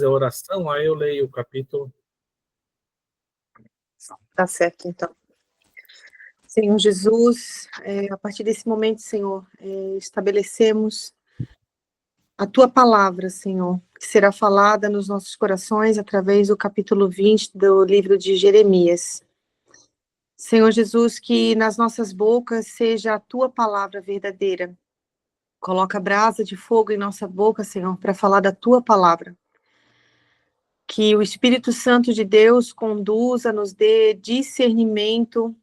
a oração, aí eu leio o capítulo. Tá certo, então. Senhor Jesus, a partir desse momento, Senhor, estabelecemos a Tua palavra, Senhor, que será falada nos nossos corações através do capítulo 20 do livro de Jeremias. Senhor Jesus, que nas nossas bocas seja a Tua palavra verdadeira. Coloca brasa de fogo em nossa boca, Senhor, para falar da Tua palavra. Que o Espírito Santo de Deus conduza, nos dê discernimento,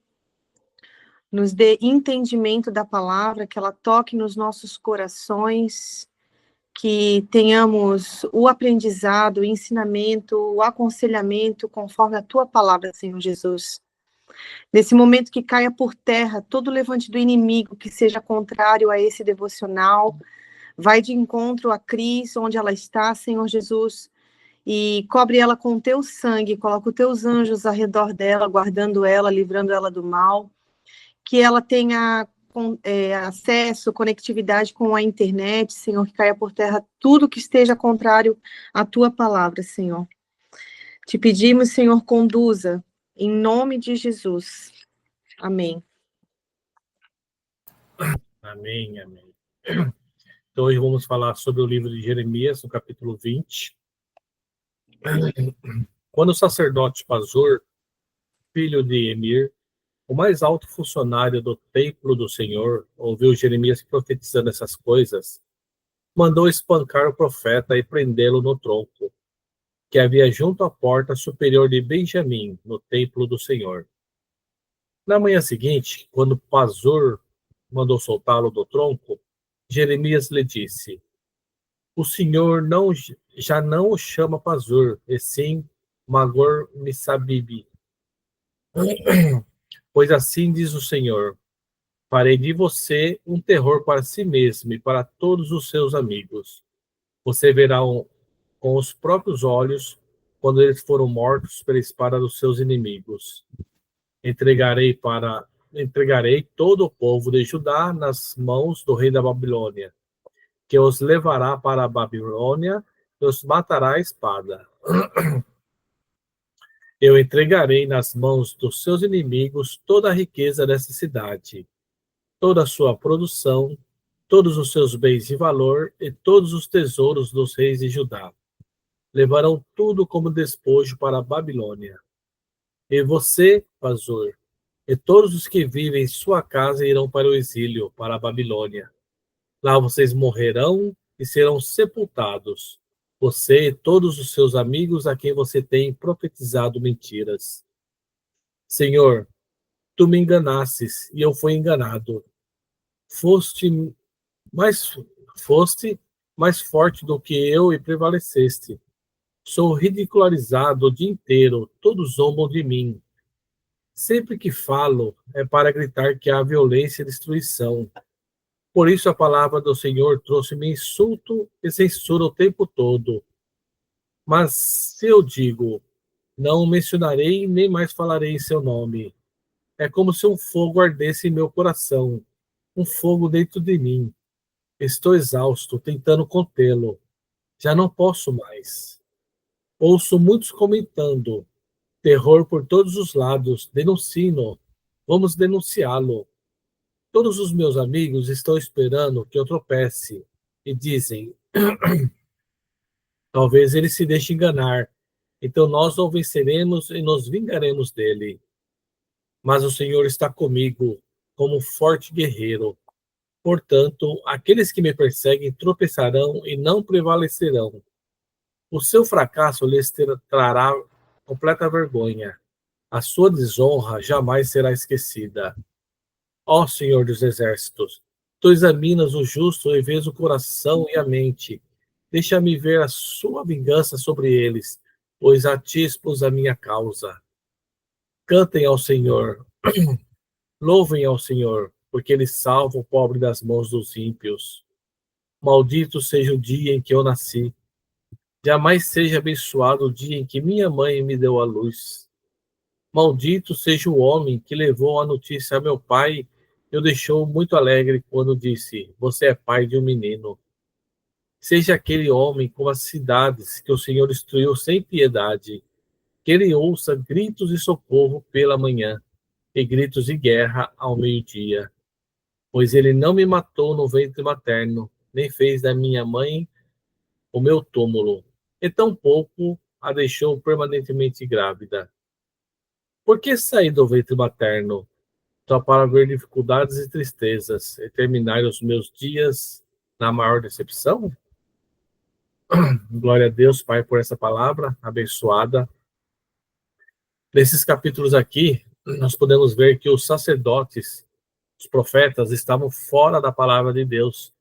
nos dê entendimento da palavra, que ela toque nos nossos corações, que tenhamos o aprendizado, o ensinamento, o aconselhamento conforme a Tua palavra, Senhor Jesus. Nesse momento que caia por terra todo levante do inimigo que seja contrário a esse devocional, vai de encontro a Cris, onde ela está, Senhor Jesus, e cobre ela com o Teu sangue, coloca os Teus anjos ao redor dela, guardando ela, livrando ela do mal, que ela tenha acesso, conectividade com a internet, Senhor, que caia por terra tudo que esteja contrário à Tua palavra, Senhor. Te pedimos, Senhor, conduza, em nome de Jesus. Amém. Amém, amém. Então, hoje vamos falar sobre o livro de Jeremias, no capítulo 20. Quando o sacerdote Pazur, filho de Emir, o mais alto funcionário do templo do Senhor, ouviu Jeremias profetizando essas coisas, mandou espancar o profeta e prendê-lo no tronco, que havia junto à porta superior de Benjamim, no templo do Senhor. Na manhã seguinte, quando Pazur mandou soltá-lo do tronco, Jeremias lhe disse: O Senhor já não o chama Pazur, e sim Magor Missabibe. Pois assim diz o Senhor: farei de você um terror para si mesmo e para todos os seus amigos. Você verá com os próprios olhos quando eles foram mortos pela espada dos seus inimigos. Entregarei todo o povo de Judá nas mãos do rei da Babilônia, que os levará para a Babilônia e os matará à espada. Eu entregarei nas mãos dos seus inimigos toda a riqueza dessa cidade, toda a sua produção, todos os seus bens de valor e todos os tesouros dos reis de Judá. Levarão tudo como despojo para a Babilônia. E você, Pazur, e todos os que vivem em sua casa irão para o exílio, para a Babilônia. Lá vocês morrerão e serão sepultados, você e todos os seus amigos a quem você tem profetizado mentiras. Senhor, tu me enganastes e eu fui enganado. Foste mais, foste mais forte do que eu e prevaleceste. Sou ridicularizado o dia inteiro, todos zombam de mim. Sempre que falo, é para gritar que há violência e destruição. Por isso a palavra do Senhor trouxe-me insulto e censura o tempo todo. Mas se eu digo, não o mencionarei nem mais falarei em seu nome. É como se um fogo ardesse em meu coração, um fogo dentro de mim. Estou exausto, tentando contê-lo. Já não posso mais. Ouço muitos comentando. Terror por todos os lados. Denuncie-no. Vamos denunciá-lo. Todos os meus amigos estão esperando que eu tropece. E dizem, talvez ele se deixe enganar. Então nós o venceremos e nos vingaremos dele. Mas o Senhor está comigo, como um forte guerreiro. Portanto, aqueles que me perseguem tropeçarão e não prevalecerão. O seu fracasso lhes trará completa vergonha. A sua desonra jamais será esquecida. Ó Senhor dos Exércitos, tu examinas o justo e vês o coração e a mente. Deixa-me ver a sua vingança sobre eles, pois a ti expus a minha causa. Cantem ao Senhor, louvem ao Senhor, porque ele salva o pobre das mãos dos ímpios. Maldito seja o dia em que eu nasci. Jamais seja abençoado o dia em que minha mãe me deu à luz. Maldito seja o homem que levou a notícia a meu pai e o deixou muito alegre quando disse: Você é pai de um menino. Seja aquele homem como as cidades que o Senhor destruiu sem piedade, que ele ouça gritos de socorro pela manhã e gritos de guerra ao meio-dia. Pois ele não me matou no ventre materno, nem fez da minha mãe o meu túmulo, e tampouco a deixou permanentemente grávida. Por que saí do ventre materno? Só para ver dificuldades e tristezas, e terminar os meus dias na maior decepção? Glória a Deus, Pai, por essa palavra abençoada. Nesses capítulos aqui, nós podemos ver que os sacerdotes, os profetas, estavam fora da palavra de Deus.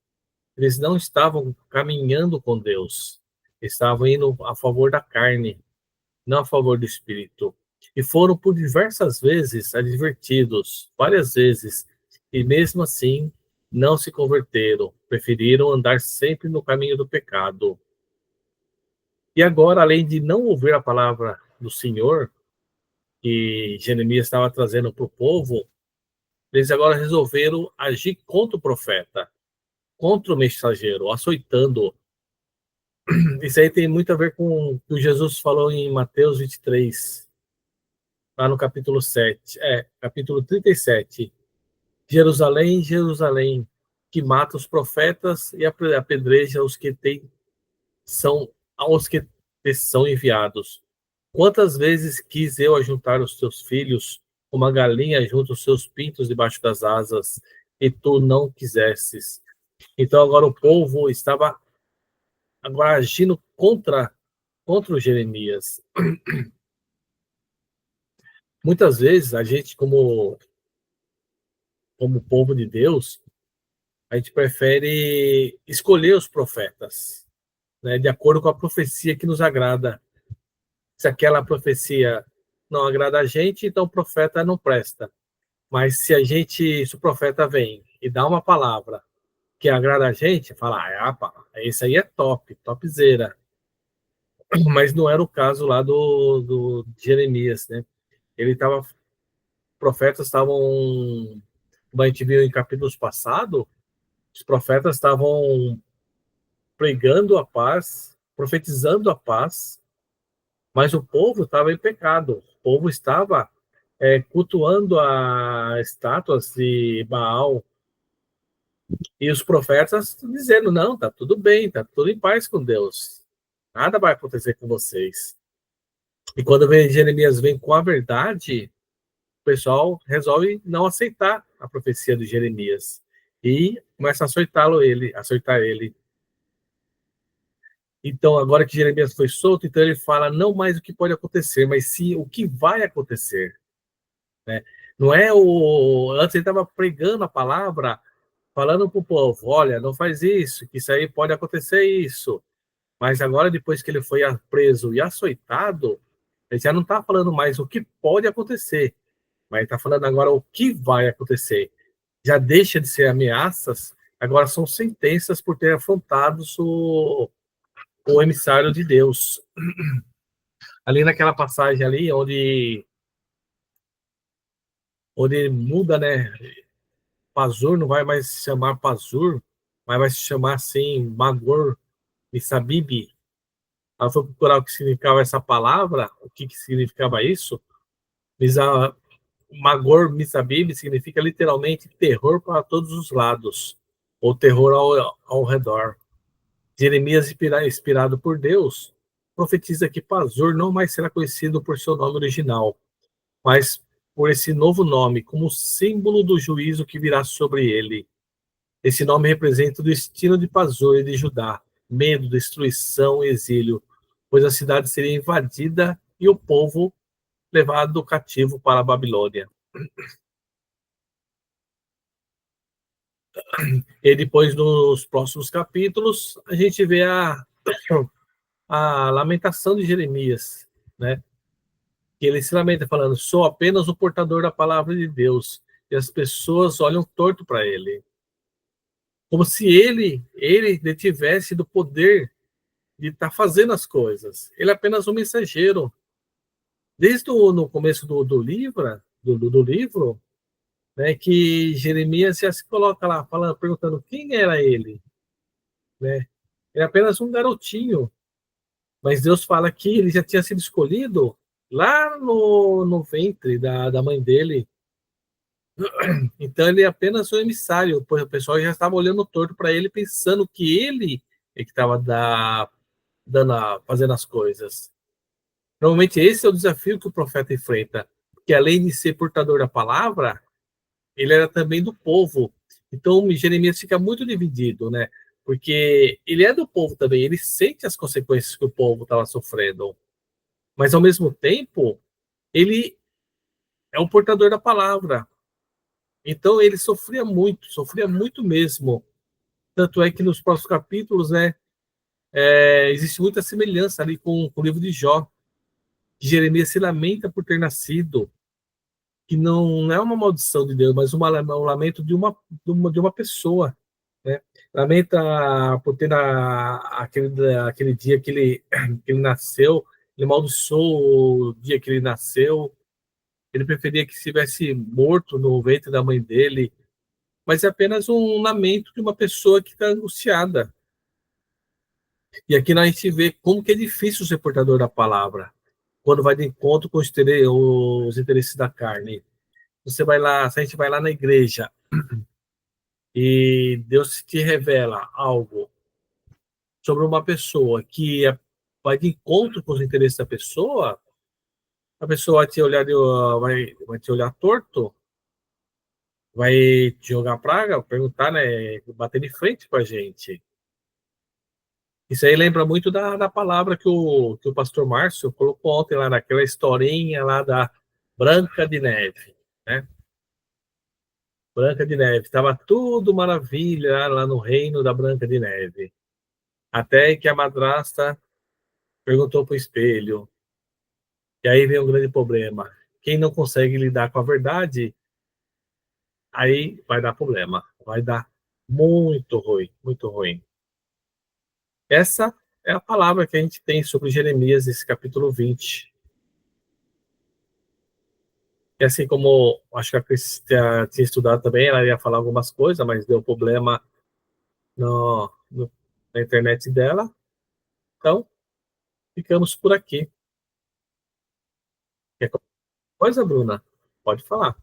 Eles não estavam caminhando com Deus. Estavam indo a favor da carne, não a favor do espírito. E foram por diversas vezes advertidos, várias vezes, e mesmo assim não se converteram, preferiram andar sempre no caminho do pecado. E agora, além de não ouvir a palavra do Senhor, que Jeremias estava trazendo para o povo, eles agora resolveram agir contra o profeta, contra o mensageiro, açoitando. Isso aí tem muito a ver com o que Jesus falou em Mateus 23, lá no capítulo 7, capítulo 37. Jerusalém, Jerusalém, que mata os profetas e apedreja os que são aos que te são enviados. Quantas vezes quis eu ajuntar os teus filhos, como a galinha junta os seus pintos debaixo das asas, e tu não quisesses. Então agora o povo estava agora agindo contra o Jeremias. Muitas vezes a gente, como povo de Deus, a gente prefere escolher os profetas, né, de acordo com a profecia que nos agrada. Se aquela profecia não agrada a gente, então o profeta não presta. Mas se o profeta vem e dá uma palavra que agrada a gente, fala, esse aí é top, topzera. Mas não era o caso lá do Jeremias, né? Ele estava, profetas estavam, como a gente viu em capítulos passados, os profetas estavam pregando a paz, profetizando a paz, mas o povo estava em pecado. O povo estava cultuando as estátuas de Baal, e os profetas dizendo, não, tá tudo bem, tá tudo em paz com Deus. Nada vai acontecer com vocês. E quando Jeremias vem com a verdade, o pessoal resolve não aceitar a profecia de Jeremias. E começa a açoitar ele. Então, agora que Jeremias foi solto, então ele fala não mais o que pode acontecer, mas sim o que vai acontecer. Né? Não é o... Antes ele estava pregando a palavra, falando para o povo, olha, não faz isso, que isso aí pode acontecer isso. Mas agora, depois que ele foi preso e açoitado, ele já não está falando mais o que pode acontecer, mas está falando agora o que vai acontecer. Já deixa de ser ameaças, agora são sentenças por ter afrontado o emissário de Deus. Ali naquela passagem ali, onde muda, né? Pazur não vai mais se chamar Pazur, mas vai se chamar assim, Magor Missabib. Ela foi procurar o que significava essa palavra, o que significava isso. Magor Missabib significa literalmente terror para todos os lados, ou terror ao redor. Jeremias, inspirado por Deus, profetiza que Pazur não mais será conhecido por seu nome original, mas por esse novo nome, como símbolo do juízo que virá sobre ele. Esse nome representa o destino de Pazur e de Judá, medo, destruição e exílio, pois a cidade seria invadida e o povo levado cativo para a Babilônia. E depois, nos próximos capítulos, a gente vê a lamentação de Jeremias, né? Que ele se lamenta falando, sou apenas o portador da palavra de Deus, e as pessoas olham torto para ele. Como se ele detivesse do poder de estar fazendo as coisas. Ele é apenas um mensageiro. Desde no começo do livro, né, que Jeremias já se coloca lá, falando, perguntando quem era ele, né? Ele é apenas um garotinho. Mas Deus fala que ele já tinha sido escolhido lá no ventre da mãe dele. Então ele é apenas um emissário. O pessoal já estava olhando torto para ele, pensando que ele é que estava fazendo as coisas. Normalmente esse é o desafio que o profeta enfrenta. Porque além de ser portador da palavra, ele era também do povo. Então Jeremias fica muito dividido, né? Porque ele é do povo também, ele sente as consequências que o povo estava sofrendo. Mas ao mesmo tempo, ele é o portador da palavra. Então ele sofria muito mesmo. Tanto é que nos próximos capítulos, né, existe muita semelhança ali com o livro de Jó, que Jeremias se lamenta por ter nascido, que não é uma maldição de Deus, mas um lamento de uma pessoa, né? Lamenta por ter aquele dia que ele nasceu, ele amaldiçoou o dia que ele nasceu, ele preferia que estivesse morto no ventre da mãe dele, mas é apenas um lamento de uma pessoa que está angustiada. E aqui a gente vê como que é difícil ser portador da palavra, quando vai de encontro com os interesses da carne. Você vai lá, se a gente vai lá na igreja e Deus te revela algo sobre uma pessoa vai de encontro com os interesses da pessoa, a pessoa vai te olhar torto, vai te jogar praga, perguntar, né, bater de frente com a gente. Isso aí lembra muito da palavra que o pastor Márcio colocou ontem lá naquela historinha lá da Branca de Neve, né? Branca de Neve. Estava tudo maravilha lá no reino da Branca de Neve. Até que a madrasta perguntou para o espelho. E aí vem um grande problema. Quem não consegue lidar com a verdade, aí vai dar problema. Vai dar muito ruim, muito ruim. Essa é a palavra que a gente tem sobre Jeremias, esse capítulo 20. E assim como acho que a Cris tinha estudado também, ela ia falar algumas coisas, mas deu problema na internet dela. Então, ficamos por aqui. Quer coisa, Bruna? Pode falar.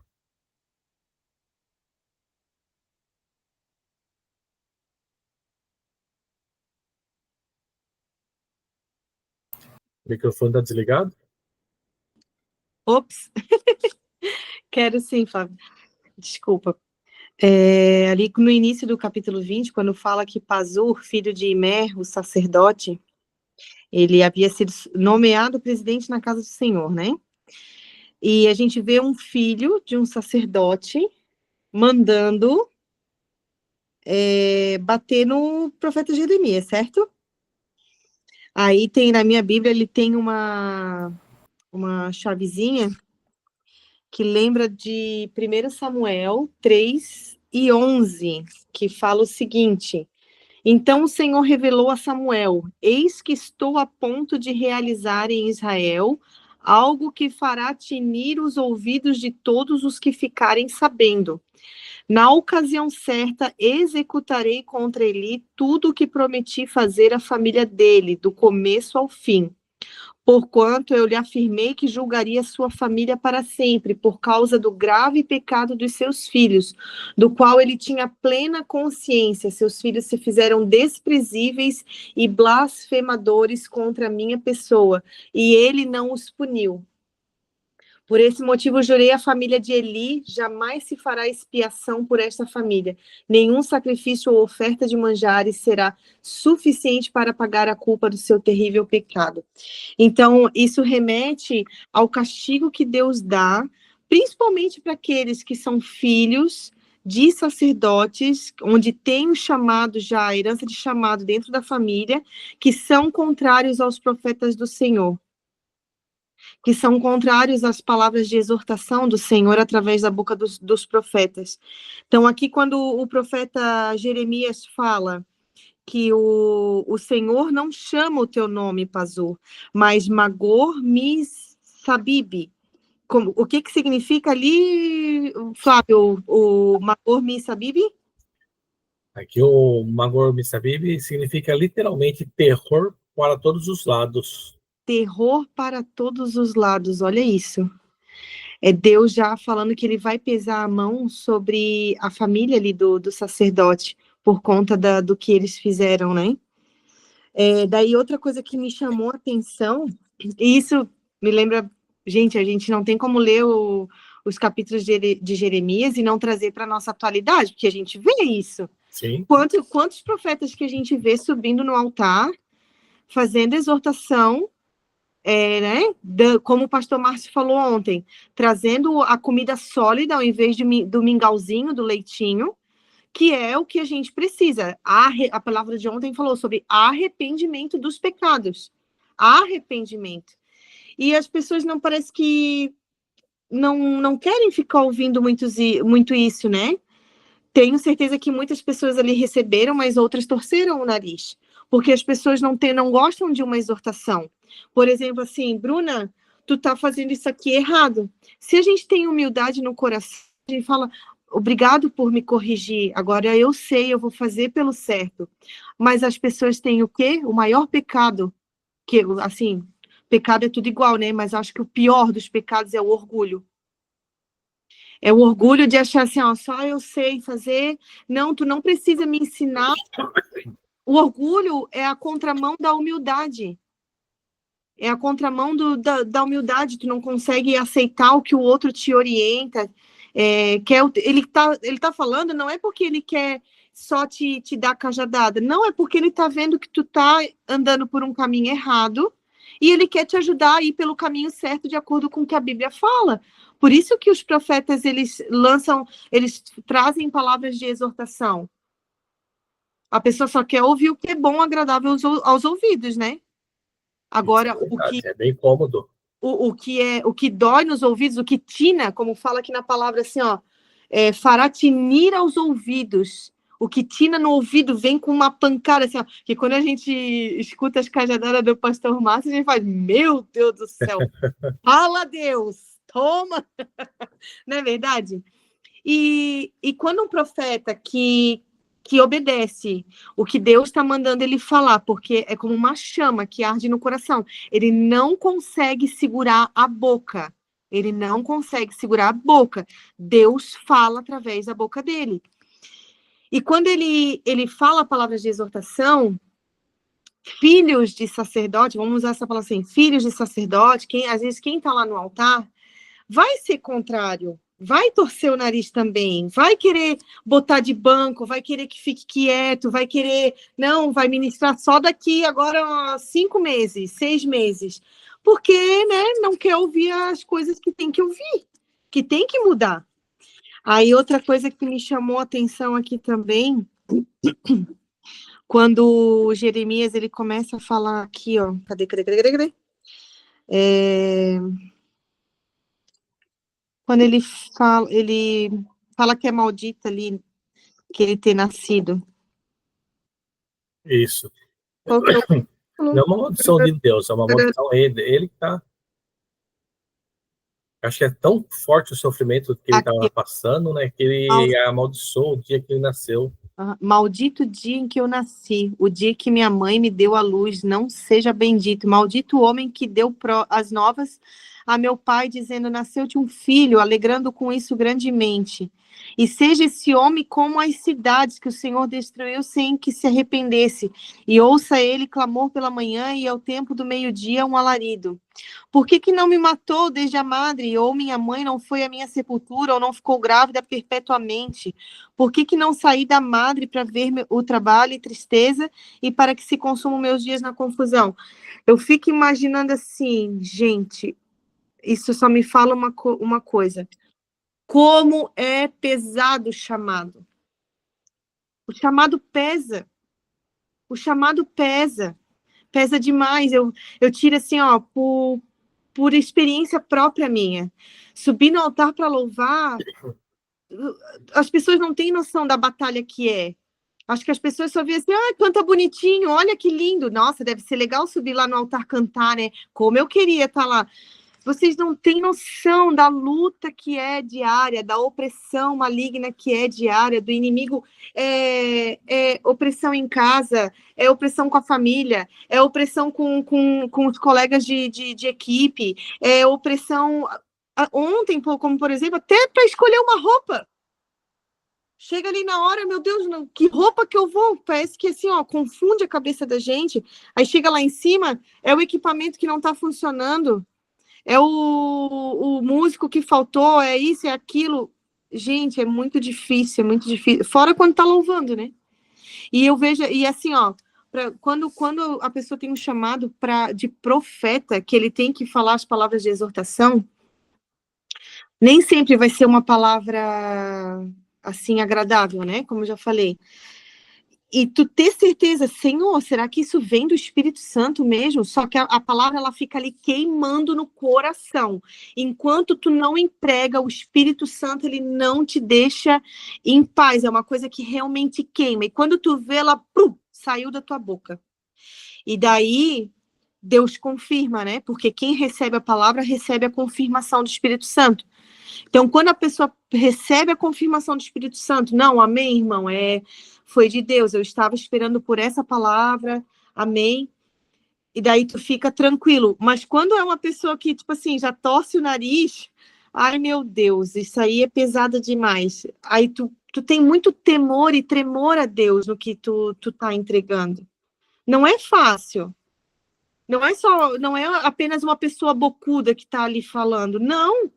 O microfone está desligado? Ops, quero sim, Fábio. Desculpa. Ali no início do capítulo 20, quando fala que Pazur, filho de Imer, o sacerdote, ele havia sido nomeado presidente na casa do Senhor, né? E a gente vê um filho de um sacerdote mandando bater no profeta Jeremias, certo? Aí tem, na minha Bíblia, ele tem uma chavezinha que lembra de 1 Samuel 3:11, que fala o seguinte: então o Senhor revelou a Samuel: eis que estou a ponto de realizar em Israel algo que fará tinir os ouvidos de todos os que ficarem sabendo. Na ocasião certa, executarei contra ele tudo o que prometi fazer à família dele, do começo ao fim. Porquanto eu lhe afirmei que julgaria sua família para sempre, por causa do grave pecado dos seus filhos, do qual ele tinha plena consciência. Seus filhos se fizeram desprezíveis e blasfemadores contra a minha pessoa, e ele não os puniu. Por esse motivo, jurei à família de Eli: jamais se fará expiação por esta família. Nenhum sacrifício ou oferta de manjares será suficiente para pagar a culpa do seu terrível pecado. Então, isso remete ao castigo que Deus dá, principalmente para aqueles que são filhos de sacerdotes, onde tem o chamado já, a herança de chamado dentro da família, que são contrários aos profetas do Senhor, que são contrários às palavras de exortação do Senhor através da boca dos profetas. Então, aqui, quando o profeta Jeremias fala que o Senhor não chama o teu nome, Pazur, mas Magor Sabib. O que significa ali, Flávio, o Magor Sabib? Aqui o Magor Missabib significa literalmente terror para todos os lados. Terror para todos os lados, olha isso. É Deus já falando que ele vai pesar a mão sobre a família ali do sacerdote, por conta do que eles fizeram, né? Daí outra coisa que me chamou a atenção, e isso me lembra, gente, a gente não tem como ler os capítulos de Jeremias e não trazer para a nossa atualidade, porque a gente vê isso. Sim. Quantos profetas que a gente vê subindo no altar, fazendo exortação, né? Como o pastor Márcio falou ontem, trazendo a comida sólida ao invés do mingauzinho, do leitinho, que é o que a gente precisa. A palavra de ontem falou sobre arrependimento dos pecados. Arrependimento. E as pessoas não parece que não querem ficar ouvindo muito isso, né? Tenho certeza que muitas pessoas ali receberam, mas outras torceram o nariz. Porque as pessoas não gostam de uma exortação. Por exemplo, assim, Bruna, tu tá fazendo isso aqui errado. Se a gente tem humildade no coração, a gente fala, obrigado por me corrigir, agora eu sei, eu vou fazer pelo certo. Mas as pessoas têm o quê? O maior pecado, que, assim, pecado é tudo igual, né? Mas acho que o pior dos pecados é o orgulho. É o orgulho de achar assim, ó, só eu sei fazer. Não, tu não precisa me ensinar. O orgulho é a contramão da humildade. É a contramão da humildade. Tu não consegue aceitar o que o outro te orienta. Ele tá falando, não é porque ele quer só te dar cajadada. Não, é porque ele tá vendo que tu tá andando por um caminho errado e ele quer te ajudar a ir pelo caminho certo de acordo com o que a Bíblia fala. Por isso que os profetas, eles trazem palavras de exortação. A pessoa só quer ouvir o que é bom, agradável aos ouvidos, né? Agora, É bem cômodo. O que dói nos ouvidos, o que tina, como fala aqui na palavra assim, ó, fará tinir aos ouvidos. O que tina no ouvido vem com uma pancada assim, ó, que quando a gente escuta as cajadadas do pastor Márcio, a gente faz, meu Deus do céu, fala Deus, toma, não é verdade? E quando um profeta que obedece o que Deus está mandando ele falar, porque é como uma chama que arde no coração, ele não consegue segurar a boca. Ele não consegue segurar a boca. Deus fala através da boca dele. E quando ele fala palavras de exortação, filhos de sacerdote, vamos usar essa palavra assim, filhos de sacerdote, às vezes quem está lá no altar, vai ser contrário, vai torcer o nariz também, vai querer botar de banco, vai querer que fique quieto, vai querer, não, vai ministrar só daqui agora 5 meses, 6 meses, porque, né, não quer ouvir as coisas que tem que ouvir, que tem que mudar. Aí outra coisa que me chamou a atenção aqui também, quando o Jeremias, ele começa a falar aqui, ó, cadê? Quando ele fala que é maldito ali, que ele ter nascido. Isso. Qual que é o... Não é uma maldição de Deus, é uma maldição ele que tá. Acho que é tão forte o sofrimento que ele estava passando, né? Que ele amaldiçoou o dia que ele nasceu. Maldito dia em que eu nasci, o dia que minha mãe me deu a luz, não seja bendito. Maldito o homem que deu as novas a meu pai, dizendo, nasceu-te um filho, alegrando com isso grandemente. E seja esse homem como as cidades que o Senhor destruiu sem que se arrependesse. E ouça ele clamor pela manhã e ao tempo do meio-dia um alarido. Por que não me matou desde a madre? Ou minha mãe não foi à minha sepultura, ou não ficou grávida perpetuamente? Por que não saí da madre para ver o trabalho e tristeza e para que se consumam meus dias na confusão? Eu fico imaginando assim, gente, isso só me fala uma coisa. Como é pesado o chamado. O chamado pesa. O chamado pesa. Pesa demais. Eu tiro assim, ó, por experiência própria minha. Subir no altar para louvar, as pessoas não têm noção da batalha que é. Acho que as pessoas só veem assim, canta bonitinho, olha que lindo. Nossa, deve ser legal subir lá no altar cantar, né? Como eu queria estar lá. Vocês não têm noção da luta que é diária, da opressão maligna que é diária, do inimigo. É opressão em casa, é opressão com a família, é opressão com os colegas de equipe, é opressão. Ontem, como por exemplo, até para escolher uma roupa. Chega ali na hora, meu Deus, não, que roupa que eu vou? Parece que assim, ó, confunde a cabeça da gente. Aí chega lá em cima, é o equipamento que não está funcionando, é o músico que faltou, é isso, é aquilo. Gente, é muito difícil, é muito difícil. Fora quando tá louvando, né? E eu vejo, e assim, ó, quando a pessoa tem um chamado de profeta, que ele tem que falar as palavras de exortação, nem sempre vai ser uma palavra assim agradável, né? Como eu já falei. E tu ter certeza, Senhor, será que isso vem do Espírito Santo mesmo? Só que a palavra ela fica ali queimando no coração. Enquanto tu não emprega, o Espírito Santo ele não te deixa em paz. É uma coisa que realmente queima. E quando tu vê ela, saiu da tua boca. E daí Deus confirma, né? Porque quem recebe a palavra recebe a confirmação do Espírito Santo. Então, quando a pessoa recebe a confirmação do Espírito Santo, não, amém, irmão, foi de Deus, eu estava esperando por essa palavra, amém, e daí tu fica tranquilo. Mas quando é uma pessoa que, tipo assim, já torce o nariz, ai, meu Deus, isso aí é pesado demais. Aí tu tem muito temor e tremor a Deus no que tu tá entregando. Não é fácil. Não é apenas uma pessoa bocuda que tá ali falando, não.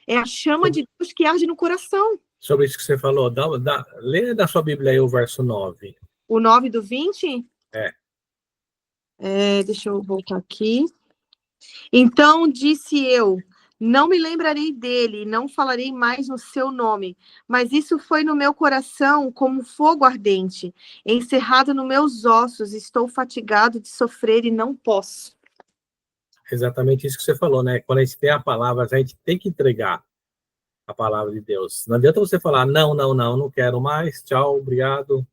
É a chama de Deus que arde no coração. Sobre isso que você falou, lê da sua Bíblia aí o verso 9. O 9 do 20? É. Deixa eu voltar aqui. Então disse eu, não me lembrarei dele, não falarei mais no seu nome, mas isso foi no meu coração como fogo ardente, encerrado nos meus ossos, estou fatigado de sofrer e não posso. Exatamente isso que você falou, né? Quando a gente tem a palavra, a gente tem que entregar a palavra de Deus. Não adianta você falar, não, não, não, não quero mais, tchau, obrigado.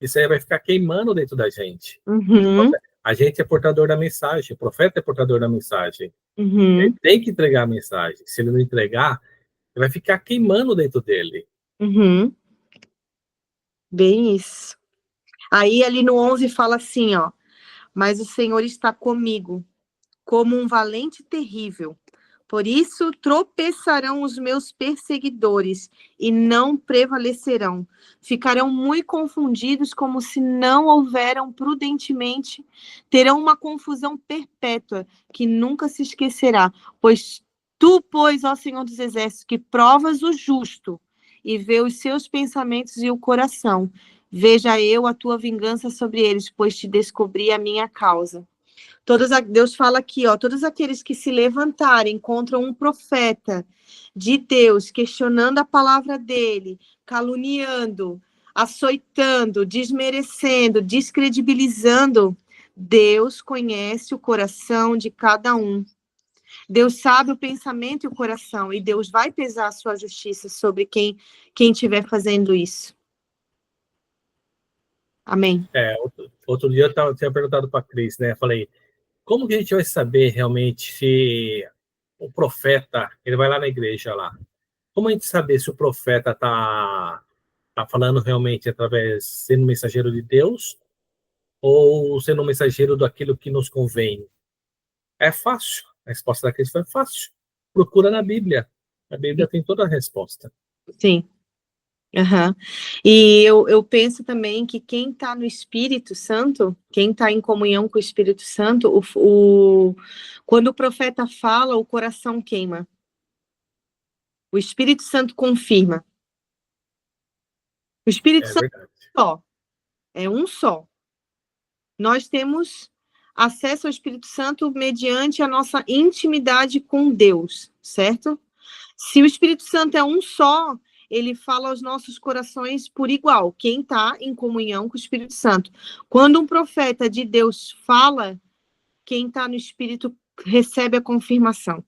Isso aí vai ficar queimando dentro da gente. Uhum. A gente é portador da mensagem, o profeta é portador da mensagem. Uhum. Ele tem que entregar a mensagem. Se ele não entregar, vai ficar queimando dentro dele. Uhum. Bem isso. Aí ali no 11 fala assim, ó, mas o Senhor está comigo, como um valente terrível. Por isso tropeçarão os meus perseguidores e não prevalecerão. Ficarão muito confundidos, como se não houveram prudentemente. Terão uma confusão perpétua que nunca se esquecerá. Pois, ó Senhor dos Exércitos, que provas o justo e vê os seus pensamentos e o coração. Veja eu a tua vingança sobre eles, pois te descobri a minha causa. Deus fala aqui, ó, todos aqueles que se levantarem contra um profeta de Deus, questionando a palavra dele, caluniando, açoitando, desmerecendo, descredibilizando, Deus conhece o coração de cada um. Deus sabe o pensamento e o coração, e Deus vai pesar a sua justiça sobre quem estiver fazendo isso. Amém. Outro dia eu tinha perguntado para a Cris, né? Falei, como que a gente vai saber realmente se o profeta, ele vai lá na igreja lá, como a gente saber se o profeta tá falando realmente através, sendo mensageiro de Deus ou sendo um mensageiro daquilo que nos convém? É fácil. A resposta da questão é fácil. Procura na Bíblia. A Bíblia tem toda a resposta. Sim. Uhum. E eu penso também que quem está no Espírito Santo, quem está em comunhão com o Espírito Santo, quando o profeta fala, o coração queima. O Espírito Santo confirma. O Espírito Santo verdade. é um só. Nós temos acesso ao Espírito Santo mediante a nossa intimidade com Deus, certo? Se o Espírito Santo é um só, ele fala aos nossos corações por igual, quem está em comunhão com o Espírito Santo. Quando um profeta de Deus fala, quem está no Espírito recebe a confirmação.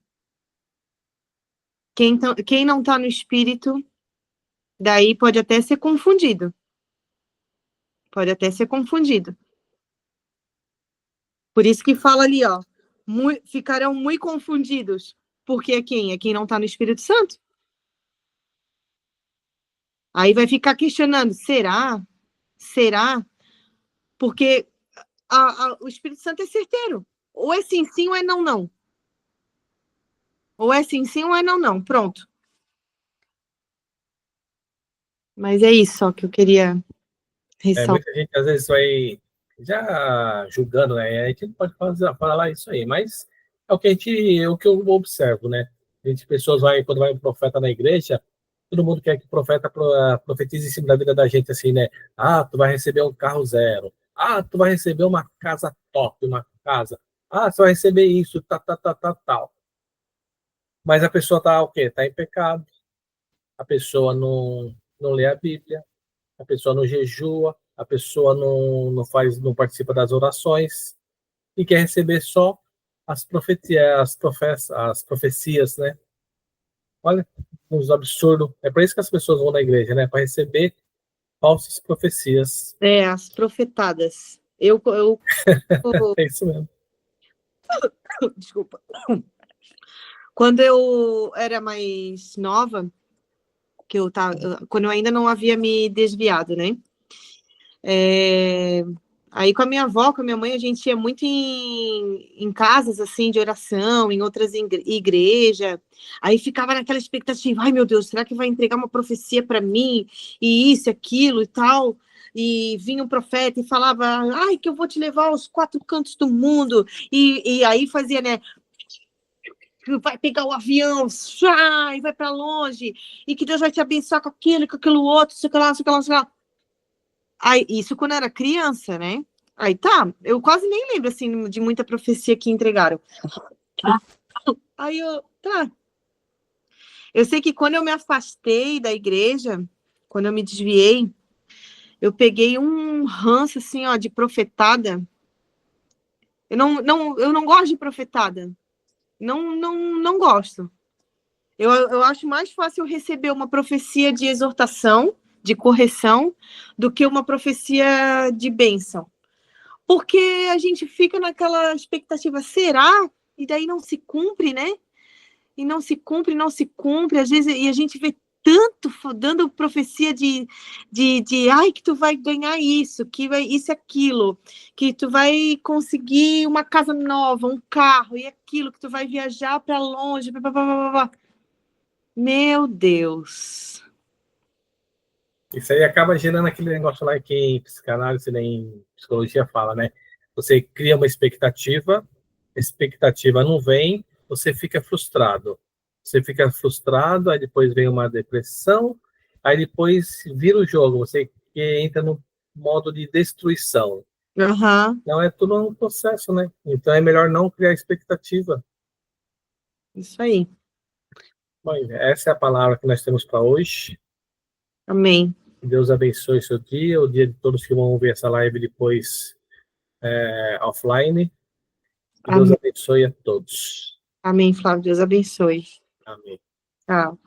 Quem não está no Espírito, daí pode até ser confundido. Pode até ser confundido. Por isso que fala ali, ó, ficarão muito confundidos. Porque é quem? É quem não está no Espírito Santo. Aí vai ficar questionando, será? Será? Porque o Espírito Santo é certeiro. Ou é sim, sim, ou é não, não. Ou é sim, sim, ou é não, não. Pronto. Mas é isso só que eu queria ressaltar. Muita gente às vezes vai já julgando, né? A gente não pode falar isso aí, mas é o que eu observo, né? Pessoas quando vai um profeta na igreja, todo mundo quer que o profeta profetize em cima da vida da gente, assim, né? Ah, tu vai receber um carro zero. Ah, tu vai receber uma casa top, uma casa. Ah, você vai receber isso, tal. Mas a pessoa tá o quê? Tá em pecado. A pessoa não lê a Bíblia, a pessoa não jejua, a pessoa não participa das orações e quer receber só as profecias, né? Olha, uns absurdos. É para isso que as pessoas vão na igreja, né? Para receber falsas profecias. As profetadas. É isso mesmo. Desculpa. Quando eu era mais nova, quando eu ainda não havia me desviado, né? Aí com a minha avó, com a minha mãe, a gente ia muito em casas assim de oração, em outras igrejas. Aí ficava naquela expectativa, ai meu Deus, será que vai entregar uma profecia para mim? E isso, aquilo e tal. E vinha um profeta e falava, ai, que eu vou te levar aos 4 cantos do mundo. E aí fazia, né? Vai pegar o avião, e vai para longe, e que Deus vai te abençoar com aquilo, com aquilo outro, sei lá, sei lá, sei lá. Aí, isso quando eu era criança, né? Aí tá, eu quase nem lembro assim de muita profecia que entregaram. Aí tá. Eu sei que quando eu me afastei da igreja, quando eu me desviei, eu peguei um ranço assim, ó, de profetada. Eu não gosto de profetada. Não gosto. Eu acho mais fácil receber uma profecia de exortação, de correção, do que uma profecia de bênção. Porque a gente fica naquela expectativa, será? E daí não se cumpre, né? E não se cumpre, não se cumpre. Às vezes, e a gente vê tanto dando profecia de ai, que tu vai ganhar isso, que vai isso e aquilo, que tu vai conseguir uma casa nova, um carro e aquilo, que tu vai viajar para longe, blá, blá, blá, blá, blá. Meu Deus. Isso aí acaba gerando aquele negócio lá que em psicanálise, nem em psicologia fala, né? Você cria uma expectativa, a expectativa não vem, você fica frustrado. Você fica frustrado, aí depois vem uma depressão, aí depois vira o jogo, você entra no modo de destruição. Uhum. Não é tudo um processo, né? Então é melhor não criar expectativa. Isso aí. Bom, essa é a palavra que nós temos para hoje. Amém. Que Deus abençoe seu dia, o dia de todos que vão ver essa live depois offline. Que Deus Amém. abençoe a todos. Amém, Flávio. Deus abençoe. Amém. Tchau.